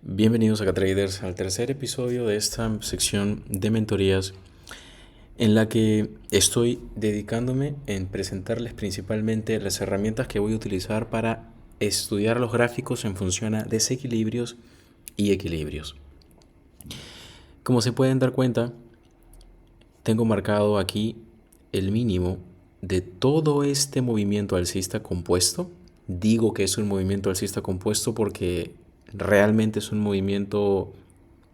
Bienvenidos a Traders al tercer episodio de esta sección de mentorías en la que estoy dedicándome en presentarles principalmente las herramientas que voy a utilizar para estudiar los gráficos en función a desequilibrios y equilibrios. Como se pueden dar cuenta, tengo marcado aquí el mínimo de todo este movimiento alcista compuesto. Digo que es un movimiento alcista compuesto porque realmente es un movimiento,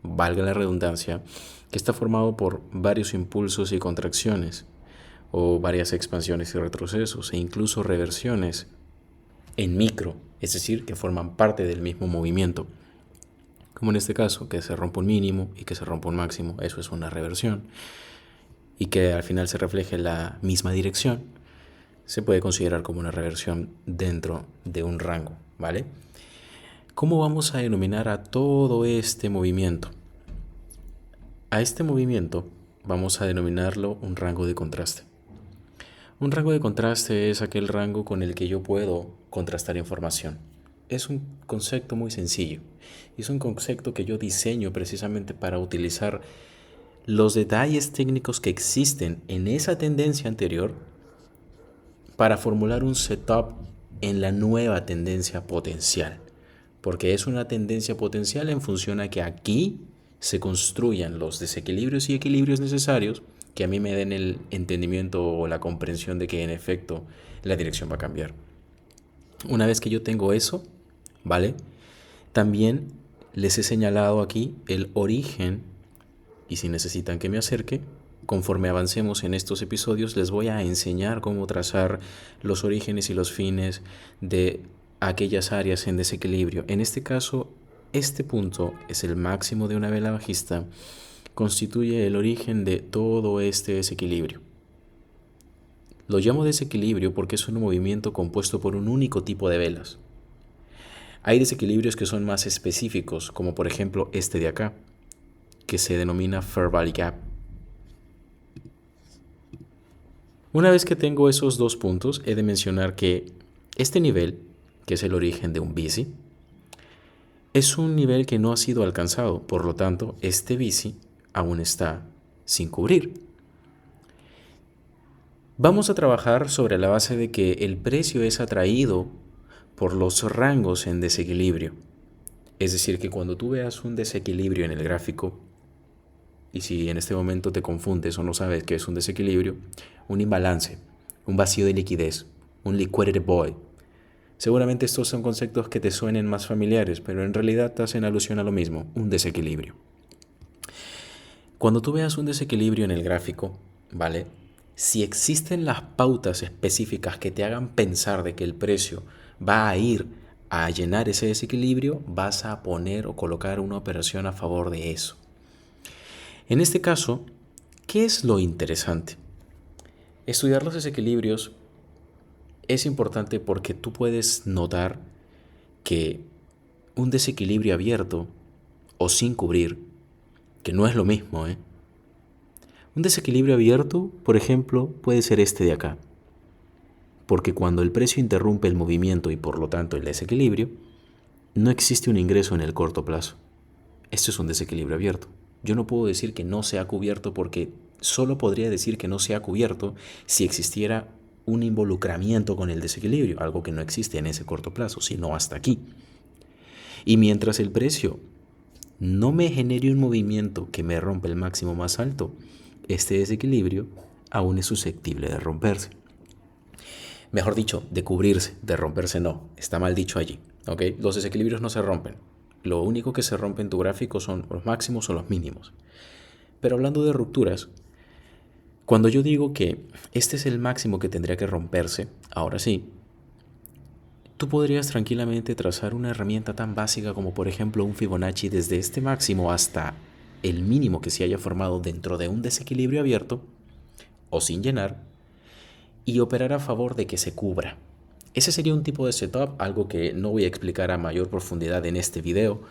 valga la redundancia, que está formado por varios impulsos y contracciones, o varias expansiones y retrocesos, e incluso reversiones en micro, es decir, que forman parte del mismo movimiento. Como en este caso, que se rompe un mínimo y que se rompe un máximo, eso es una reversión, y que al final se refleje en la misma dirección, se puede considerar como una reversión dentro de un rango, ¿vale? ¿Cómo vamos a denominar a todo este movimiento? A este movimiento vamos a denominarlo un rango de contraste. Un rango de contraste es aquel rango con el que yo puedo contrastar información. Es un concepto muy sencillo. Es un concepto que yo diseño precisamente para utilizar los detalles técnicos que existen en esa tendencia anterior para formular un setup en la nueva tendencia potencial. Porque es una tendencia potencial en función a que aquí se construyan los desequilibrios y equilibrios necesarios que a mí me den el entendimiento o la comprensión de que en efecto la dirección va a cambiar. Una vez que yo tengo eso, ¿vale? También les he señalado aquí el origen, y si necesitan que me acerque, conforme avancemos en estos episodios les voy a enseñar cómo trazar los orígenes y los fines de aquellas áreas en desequilibrio. En este caso, este punto es el máximo de una vela bajista, constituye el origen de todo este desequilibrio. Lo llamo desequilibrio porque es un movimiento compuesto por un único tipo de velas. Hay desequilibrios que son más específicos, como por ejemplo este de acá, que se denomina Fair Value Gap. Una vez que tengo esos dos puntos, he de mencionar que este nivel, que es el origen de un bici, es un nivel que no ha sido alcanzado, por lo tanto, este bici aún está sin cubrir. Vamos a trabajar sobre la base de que el precio es atraído por los rangos en desequilibrio. Es decir, que cuando tú veas un desequilibrio en el gráfico, y si en este momento te confundes o no sabes qué es un desequilibrio, un imbalance, un vacío de liquidez, un liquidity void. Seguramente estos son conceptos que te suenen más familiares, pero en realidad te hacen alusión a lo mismo, un desequilibrio. Cuando tú veas un desequilibrio en el gráfico, ¿vale? Si existen las pautas específicas que te hagan pensar de que el precio va a ir a llenar ese desequilibrio, vas a poner o colocar una operación a favor de eso. En este caso, ¿qué es lo interesante? Estudiar los desequilibrios es importante porque tú puedes notar que un desequilibrio abierto o sin cubrir, que no es lo mismo, Un desequilibrio abierto, por ejemplo, puede ser este de acá, porque cuando el precio interrumpe el movimiento y por lo tanto el desequilibrio, no existe un ingreso en el corto plazo. Esto es un desequilibrio abierto. Yo no puedo decir que no se ha cubierto porque solo podría decir que no se ha cubierto si existiera un involucramiento con el desequilibrio, algo que no existe en ese corto plazo, sino hasta aquí. Y mientras el precio no me genere un movimiento que me rompa el máximo más alto, este desequilibrio aún es susceptible de romperse. Mejor dicho, de cubrirse, de romperse no, está mal dicho allí, ¿ok? Los desequilibrios no se rompen. Lo único que se rompe en tu gráfico son los máximos o los mínimos. Pero hablando de rupturas, cuando yo digo que este es el máximo que tendría que romperse, ahora sí, tú podrías tranquilamente trazar una herramienta tan básica como por ejemplo un Fibonacci desde este máximo hasta el mínimo que se haya formado dentro de un desequilibrio abierto o sin llenar y operar a favor de que se cubra. Ese sería un tipo de setup, algo que no voy a explicar a mayor profundidad en este video,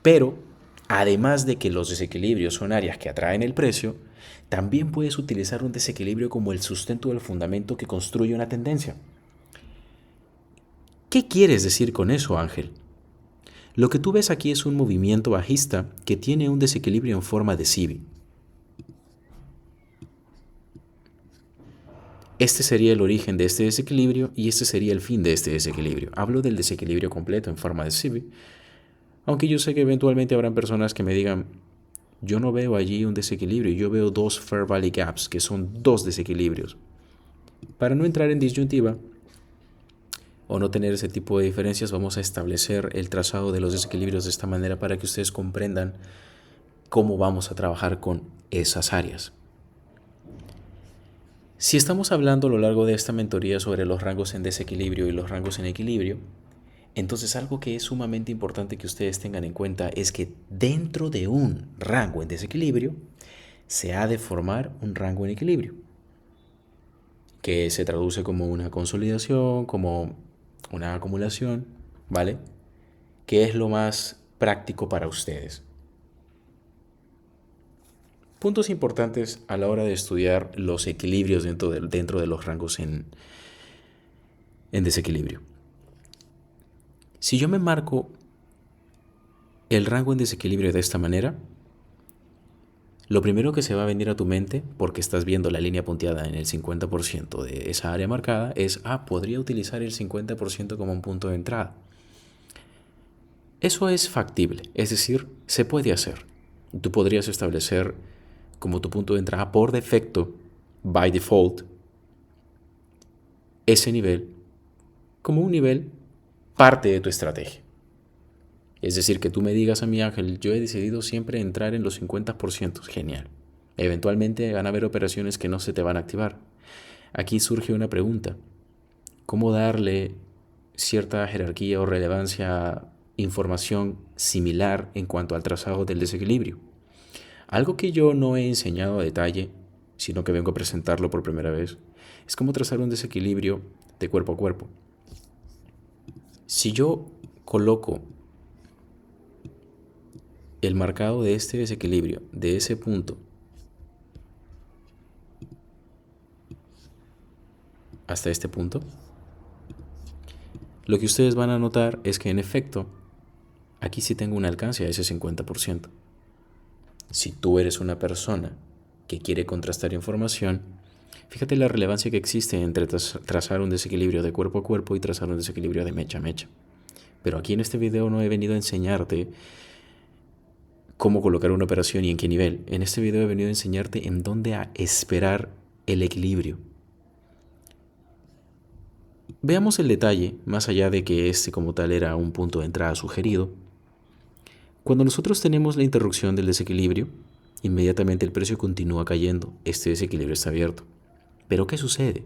pero además de que los desequilibrios son áreas que atraen el precio, también puedes utilizar un desequilibrio como el sustento del fundamento que construye una tendencia. ¿Qué quieres decir con eso, Ángel? Lo que tú ves aquí es un movimiento bajista que tiene un desequilibrio en forma de CIBI. Este sería el origen de este desequilibrio y este sería el fin de este desequilibrio. Hablo del desequilibrio completo en forma de CIBI, aunque yo sé que eventualmente habrán personas que me digan, yo no veo allí un desequilibrio, yo veo dos Fair Valley Gaps, que son dos desequilibrios. Para no entrar en disyuntiva o no tener ese tipo de diferencias, vamos a establecer el trazado de los desequilibrios de esta manera para que ustedes comprendan cómo vamos a trabajar con esas áreas. Si estamos hablando a lo largo de esta mentoría sobre los rangos en desequilibrio y los rangos en equilibrio, entonces algo que es sumamente importante que ustedes tengan en cuenta es que dentro de un rango en desequilibrio se ha de formar un rango en equilibrio, que se traduce como una consolidación, como una acumulación, ¿vale? ¿Qué es lo más práctico para ustedes? Puntos importantes a la hora de estudiar los equilibrios dentro de los rangos en desequilibrio. Si yo me marco el rango en desequilibrio de esta manera, lo primero que se va a venir a tu mente, porque estás viendo la línea punteada en el 50% de esa área marcada, es, podría utilizar el 50% como un punto de entrada. Eso es factible, es decir, se puede hacer. Tú podrías establecer como tu punto de entrada por defecto, by default, ese nivel como un nivel parte de tu estrategia. Es decir, que tú me digas a mí, Ángel, yo he decidido siempre entrar en los 50%. Genial. Eventualmente van a haber operaciones que no se te van a activar. Aquí surge una pregunta. ¿Cómo darle cierta jerarquía o relevancia a información similar en cuanto al trazado del desequilibrio? Algo que yo no he enseñado a detalle, sino que vengo a presentarlo por primera vez, es cómo trazar un desequilibrio de cuerpo a cuerpo. Si yo coloco el marcado de este desequilibrio, de ese punto, hasta este punto, lo que ustedes van a notar es que en efecto, aquí sí tengo un alcance a ese 50%. Si tú eres una persona que quiere contrastar información, fíjate la relevancia que existe entre trazar un desequilibrio de cuerpo a cuerpo y trazar un desequilibrio de mecha a mecha. Pero aquí en este video no he venido a enseñarte cómo colocar una operación y en qué nivel. En este video he venido a enseñarte en dónde a esperar el equilibrio. Veamos el detalle, más allá de que este como tal era un punto de entrada sugerido. Cuando nosotros tenemos la interrupción del desequilibrio, inmediatamente el precio continúa cayendo. Este desequilibrio está abierto. Pero ¿qué sucede?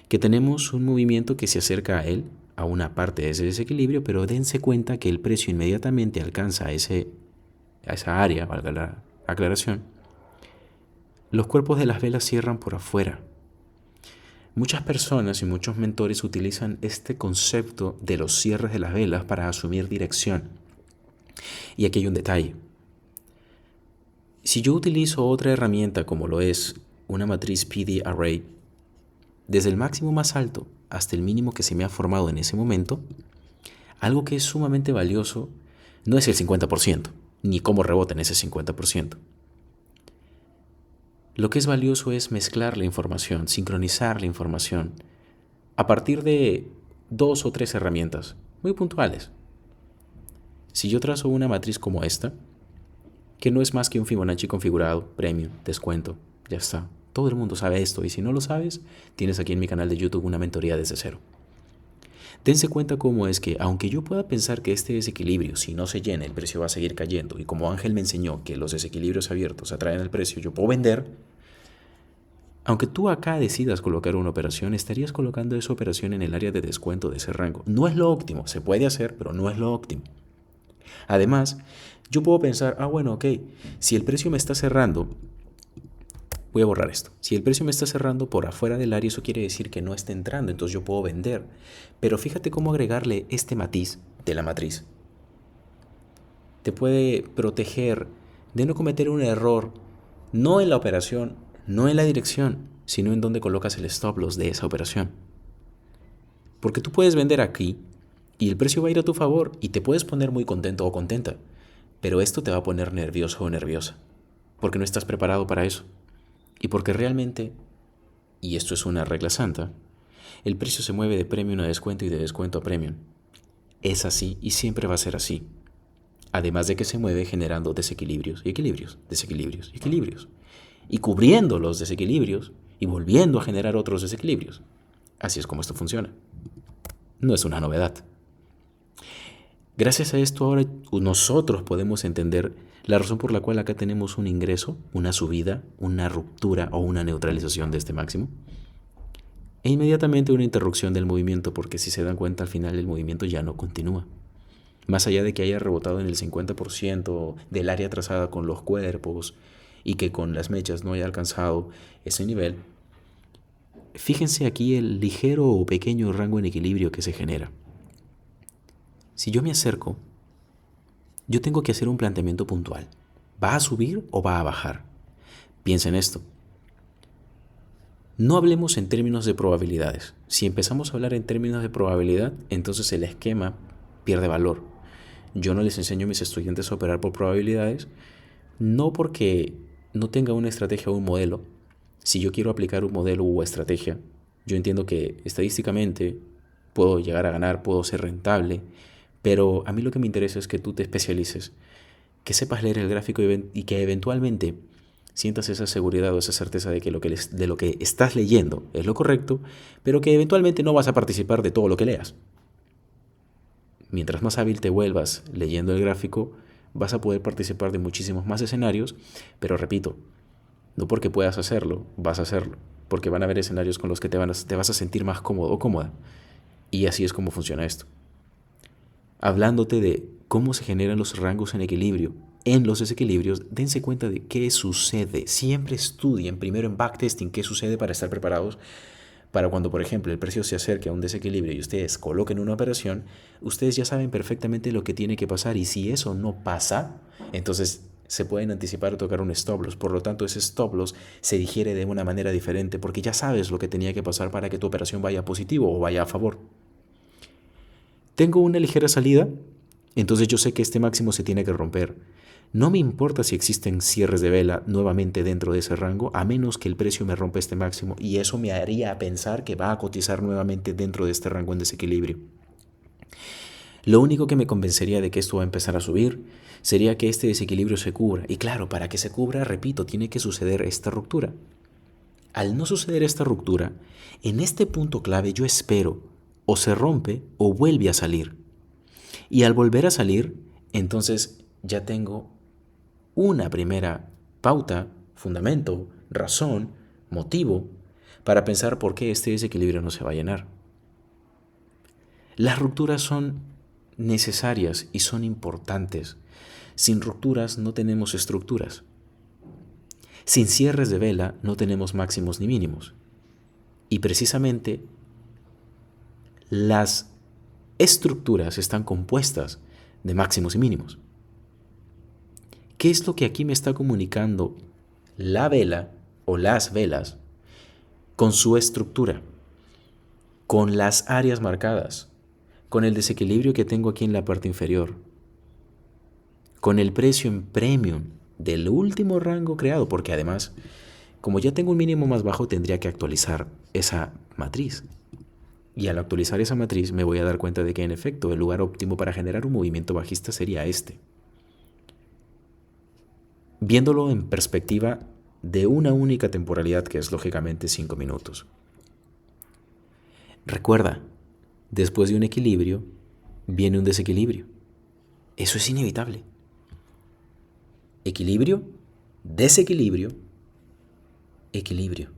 Que tenemos un movimiento que se acerca a él, a una parte de ese desequilibrio, pero dense cuenta que el precio inmediatamente alcanza a esa área, valga la aclaración. Los cuerpos de las velas cierran por afuera. Muchas personas y muchos mentores utilizan este concepto de los cierres de las velas para asumir dirección. Y aquí hay un detalle. Si yo utilizo otra herramienta como lo es una matriz PD Array, desde el máximo más alto hasta el mínimo que se me ha formado en ese momento, algo que es sumamente valioso no es el 50%, ni cómo rebota en ese 50%. Lo que es valioso es mezclar la información, sincronizar la información, a partir de 2 o 3 herramientas muy puntuales. Si yo trazo una matriz como esta, que no es más que un Fibonacci configurado, premium, descuento, ya está. Todo el mundo sabe esto y si no lo sabes, tienes aquí en mi canal de YouTube una mentoría desde cero. Dense cuenta cómo es que, aunque yo pueda pensar que este desequilibrio, si no se llena, el precio va a seguir cayendo, y como Ángel me enseñó que los desequilibrios abiertos atraen el precio, yo puedo vender. Aunque tú acá decidas colocar una operación, estarías colocando esa operación en el área de descuento de ese rango. No es lo óptimo, se puede hacer, pero no es lo óptimo. Además, yo puedo pensar, bueno, ok, si el precio me está cerrando, voy a borrar esto. Si el precio me está cerrando por afuera del área, eso quiere decir que no está entrando, entonces yo puedo vender. Pero fíjate cómo agregarle este matiz de la matriz. Te puede proteger de no cometer un error, no en la operación, no en la dirección, sino en donde colocas el stop loss de esa operación. Porque tú puedes vender aquí Y el precio va a ir a tu favor y te puedes poner muy contento o contenta, pero esto te va a poner nervioso o nerviosa, porque no estás preparado para eso. Y porque realmente, y esto es una regla santa, el precio se mueve de premium a descuento y de descuento a premium. Es así y siempre va a ser así. Además de que se mueve generando desequilibrios y equilibrios, desequilibrios y equilibrios. Y cubriendo los desequilibrios y volviendo a generar otros desequilibrios. Así es como esto funciona. No es una novedad. Gracias a esto ahora nosotros podemos entender la razón por la cual acá tenemos un ingreso, una subida, una ruptura o una neutralización de este máximo. E inmediatamente una interrupción del movimiento, porque si se dan cuenta al final el movimiento ya no continúa. Más allá de que haya rebotado en el 50% del área trazada con los cuerpos y que con las mechas no haya alcanzado ese nivel, fíjense aquí el ligero o pequeño rango en equilibrio que se genera. Si yo me acerco, yo tengo que hacer un planteamiento puntual. ¿Va a subir o va a bajar? Piensa en esto. No hablemos en términos de probabilidades. Si empezamos a hablar en términos de probabilidad, entonces el esquema pierde valor. Yo no les enseño a mis estudiantes a operar por probabilidades, no porque no tenga una estrategia o un modelo. Si yo quiero aplicar un modelo u estrategia, yo entiendo que estadísticamente puedo llegar a ganar, puedo ser rentable, pero a mí lo que me interesa es que tú te especialices, que sepas leer el gráfico y que eventualmente sientas esa seguridad o esa certeza de que de lo que estás leyendo es lo correcto, pero que eventualmente no vas a participar de todo lo que leas. Mientras más hábil te vuelvas leyendo el gráfico, vas a poder participar de muchísimos más escenarios, pero repito, no porque puedas hacerlo, vas a hacerlo, porque van a haber escenarios con los que te vas a sentir más cómodo o cómoda, y así es como funciona esto. Hablándote de cómo se generan los rangos en equilibrio, en los desequilibrios, dense cuenta de qué sucede. Siempre estudien primero en backtesting qué sucede para estar preparados para cuando, por ejemplo, el precio se acerque a un desequilibrio y ustedes coloquen una operación, ustedes ya saben perfectamente lo que tiene que pasar y si eso no pasa, entonces se pueden anticipar o tocar un stop loss. Por lo tanto, ese stop loss se digiere de una manera diferente porque ya sabes lo que tenía que pasar para que tu operación vaya a positivo o vaya a favor. Tengo una ligera salida, entonces yo sé que este máximo se tiene que romper. No me importa si existen cierres de vela nuevamente dentro de ese rango, a menos que el precio me rompa este máximo, y eso me haría pensar que va a cotizar nuevamente dentro de este rango en desequilibrio. Lo único que me convencería de que esto va a empezar a subir sería que este desequilibrio se cubra. Y claro, para que se cubra, repito, tiene que suceder esta ruptura. Al no suceder esta ruptura, en este punto clave yo espero o se rompe o vuelve a salir. Y al volver a salir, entonces ya tengo una primera pauta, fundamento, razón, motivo para pensar por qué este desequilibrio no se va a llenar. Las rupturas son necesarias y son importantes. Sin rupturas no tenemos estructuras. Sin cierres de vela no tenemos máximos ni mínimos. Y precisamente las estructuras están compuestas de máximos y mínimos. ¿Qué es lo que aquí me está comunicando la vela o las velas con su estructura, con las áreas marcadas, con el desequilibrio que tengo aquí en la parte inferior, con el precio en premium del último rango creado? Porque además, como ya tengo un mínimo más bajo, tendría que actualizar esa matriz. Y al actualizar esa matriz me voy a dar cuenta de que en efecto el lugar óptimo para generar un movimiento bajista sería este. Viéndolo en perspectiva de una única temporalidad, que es lógicamente 5 minutos. Recuerda, después de un equilibrio viene un desequilibrio. Eso es inevitable. Equilibrio, desequilibrio, equilibrio.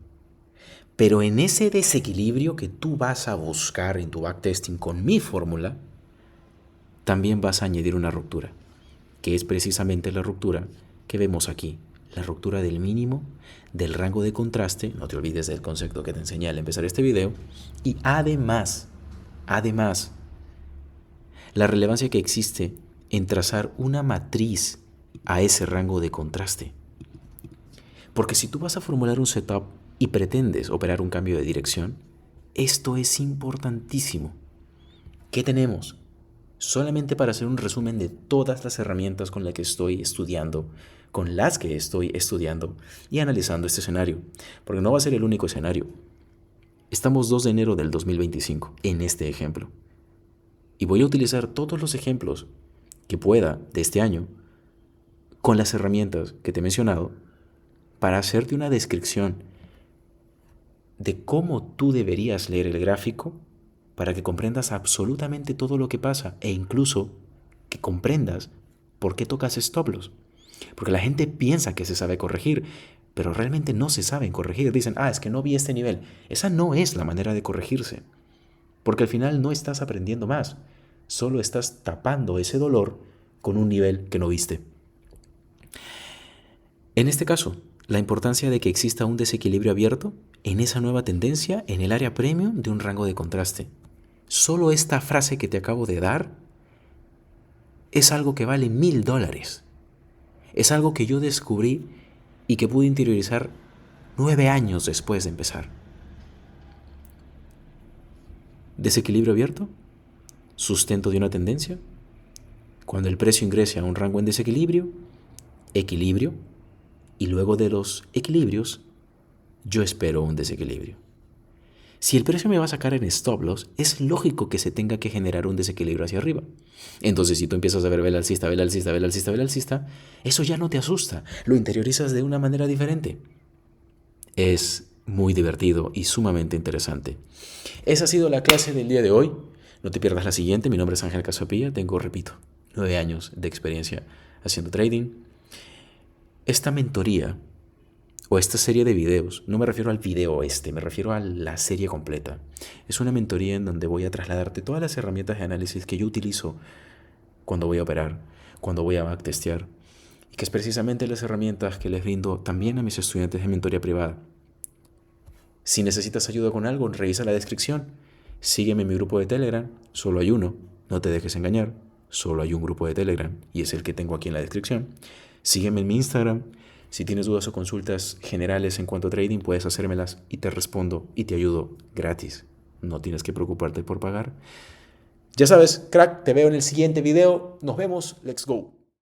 Pero en ese desequilibrio que tú vas a buscar en tu backtesting con mi fórmula, también vas a añadir una ruptura, que es precisamente la ruptura que vemos aquí, la ruptura del mínimo, del rango de contraste. No te olvides del concepto que te enseñé al empezar este video. Y además, la relevancia que existe en trazar una matriz a ese rango de contraste. Porque si tú vas a formular un setup y pretendes operar un cambio de dirección, esto es importantísimo. ¿Qué tenemos? solamente para hacer un resumen de todas las herramientas con las que estoy estudiando, y analizando este escenario, porque no va a ser el único escenario. Estamos 2 de enero del 2025 en este ejemplo, y voy a utilizar todos los ejemplos que pueda de este año con las herramientas que te he mencionado para hacerte una descripción de cómo tú deberías leer el gráfico para que comprendas absolutamente todo lo que pasa e incluso que comprendas por qué tocas stop loss. Porque la gente piensa que se sabe corregir, pero realmente no se saben corregir. Dicen, es que no vi este nivel. Esa no es la manera de corregirse. Porque al final no estás aprendiendo más. Solo estás tapando ese dolor con un nivel que no viste. En este caso, la importancia de que exista un desequilibrio abierto en esa nueva tendencia en el área premium de un rango de contraste. Solo esta frase que te acabo de dar es algo que vale $1000. Es algo que yo descubrí y que pude interiorizar 9 años después de empezar. Desequilibrio abierto, sustento de una tendencia. Cuando el precio ingrese a un rango en desequilibrio, equilibrio, y luego de los equilibrios, yo espero un desequilibrio. Si el precio me va a sacar en stop loss, es lógico que se tenga que generar un desequilibrio hacia arriba. Entonces, si tú empiezas a ver vela alcista, vela alcista, vela alcista, vela alcista, eso ya no te asusta, lo interiorizas de una manera diferente. Es muy divertido y sumamente interesante. Esa ha sido la clase del día de hoy. No te pierdas la siguiente. Mi nombre es Ángel Casapilla. Tengo, repito, 9 años de experiencia haciendo trading. Esta mentoría o esta serie de videos, no me refiero al video me refiero a la serie completa. Es una mentoría en donde voy a trasladarte todas las herramientas de análisis que yo utilizo cuando voy a operar, cuando voy a backtestear, y que es precisamente las herramientas que les brindo también a mis estudiantes de mentoría privada. Si necesitas ayuda con algo, revisa la descripción. Sígueme en mi grupo de Telegram, solo hay uno, no te dejes engañar, solo hay un grupo de Telegram y es el que tengo aquí en la descripción. Sígueme en mi Instagram. Si tienes dudas o consultas generales en cuanto a trading, puedes hacérmelas y te respondo y te ayudo gratis. No tienes que preocuparte por pagar. Ya sabes, crack, te veo en el siguiente video. Nos vemos. Let's go.